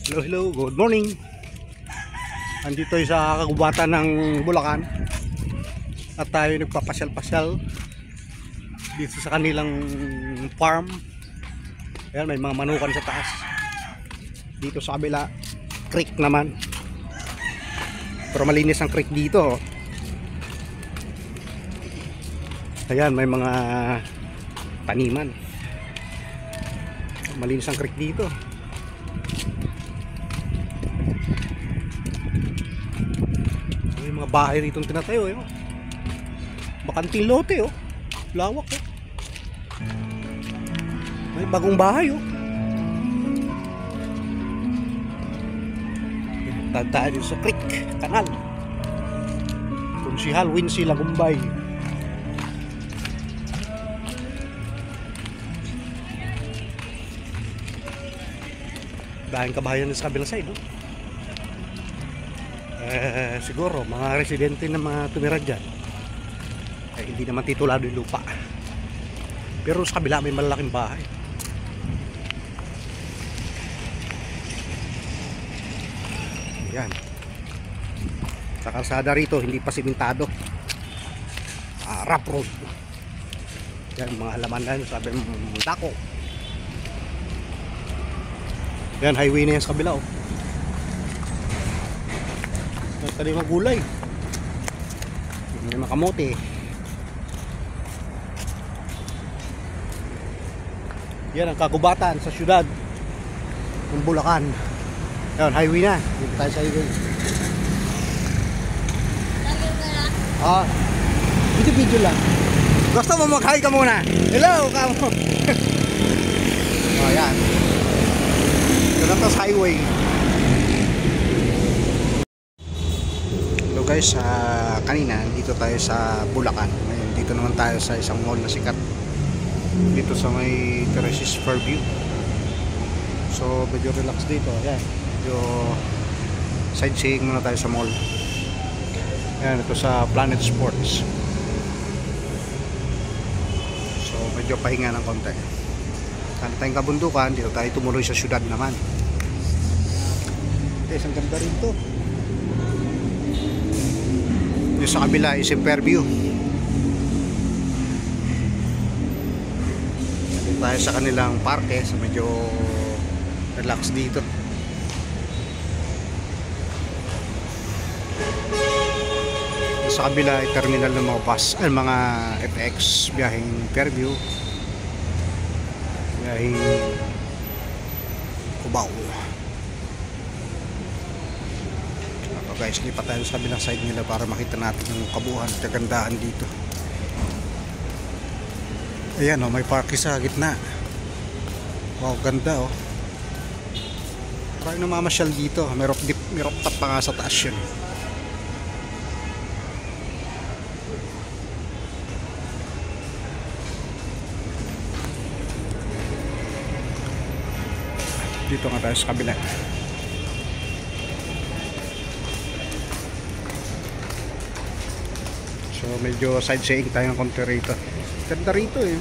Hello, hello, good morning. Andito tayo sa kagubatan ng Bulacan at tayo nagpapasyal-pasyal dito sa kanilang farm. Ayan, may mga manukan sa taas. Dito sa kabila, creek naman. Pero malinis ang creek dito. Ayan, may mga taniman. Malinis ang creek dito. May mga bahay rito tinatayo, eh. Bakanting lote, oh. Lawak, oh. May bagong bahay, oh. Tayo dito sa creek, kanal. Konsihal Wincy Lagumbay. Dahil kabahayan sa kabilang side, oh. Siguro mga residente na mga tumira dyan ay hindi naman titulado yung lupa, pero sa kabila may malalaking bahay. Yan, sa kalsada rito hindi pa simentado, rough road. Yan, mga halaman na yun, sabi mong dako. Yan, highway na yan sa kabila, oh. Tadi mga gulay, may mga kamote. Yan ang kagubatan sa syudad ng Bulacan. Yan, highway na. Dito tayo sa highway. Video lang. Gusto mo mag-hi ka muna? Hello, kamo. Yan. Ito na sa highway. Guys, kanina dito tayo sa Bulacan. Ngayon dito naman tayo sa isang mall na sikat dito sa may Teresis Fairview. So medyo relax dito. Ayan, medyo sightseeing muna tayo sa mall. Ayan, ito sa Planet Sports. So medyo pahinga ng konti. Kaya tayong kabundukan, dito tayo tumuloy sa syudad naman. Isang ganda rin to. Yung sa kabila is Fairview. Dito tayo sa kanilang parke, so medyo relax dito. Yung sa kabila ay terminal ng mga bus, ay mga FX biyaheng Fairview, biyaheng Cubao. Guys, lipat tayo sa kabilang side nila para makita natin yung kabuuan at kagandahan dito. Ayan, oh, may parking sa gitna. Wow, ganda, oh. Parang namamasyal dito. May rooftop pa nga sa taas yun. Dito nga tayo sa kabila. So medyo sightseeing tayo ng konti rito. Ganda rito, eh.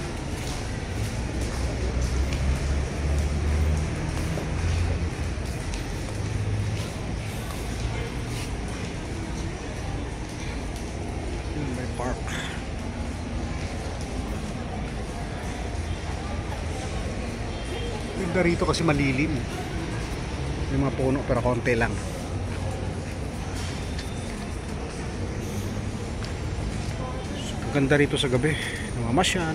May park. Ganda rito kasi malilim. May mga puno pero konti lang. Ganda rito sa gabi, namamasyal.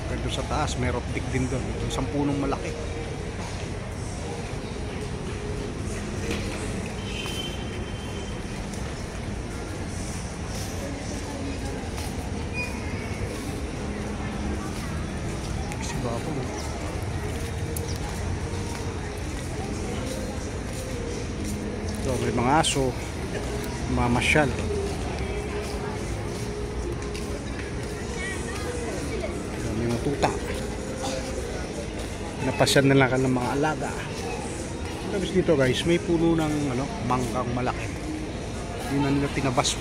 Ganda sa taas, may rock-dick din doon. Isang punong malaki. Kasi ba ako? So, may mga aso. Mamasyal. May mga tuta. Napasyan na lang ka ng mga alaga. Tapos dito guys, may puno ng manggang malaki. Yun na nila pinabas.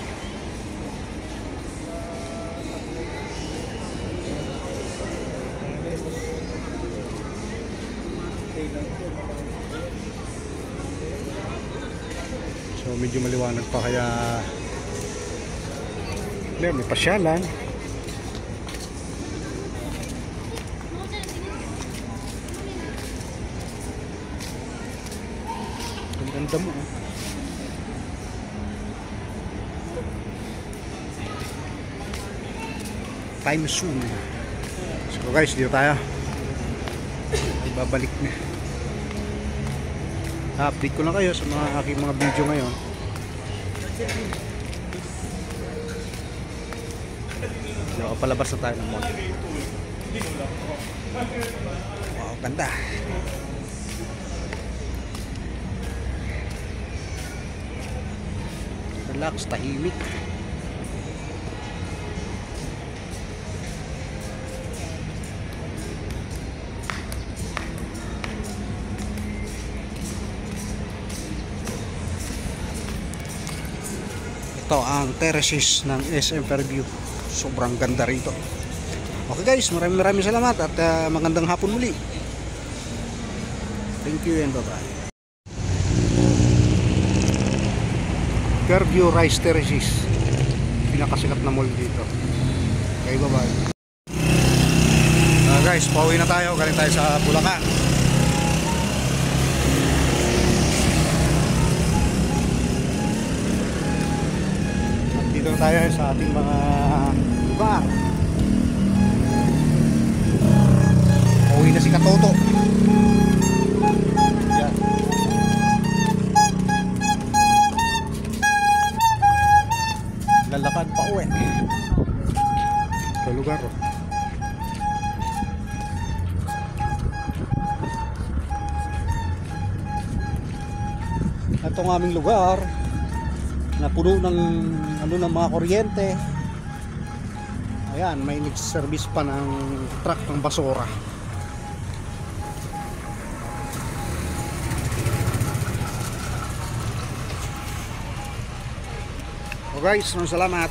So medyo maliwanag pa kaya may pasyalan. Ang ganda mo. Time soon. So guys, dito tayo. Ibabalik na. Update ko lang kayo sa mga aking mga video ngayon. Palabas na tayo ng mall. Wow, ganda. Relax, tahimik. Ito ang terraces ng SM Fairview. Sobrang ganda rito. Okay guys, maraming salamat at magandang hapon muli. Thank you and bye bye. Fairview Rice Terraces, pinakasikat na mall dito. Okay, bye bye. Guys, pauwi na tayo. Galing tayo sa Bulacan. Dito na tayo sa ating mga lugar. Pauwi na si Katoto. Yan. Lalakad pa uwi sa lugar. Itong aming lugar na puno ng ng mga kuryente. Ayan, may nag-service pa ng truck ng basura. So guys, salamat.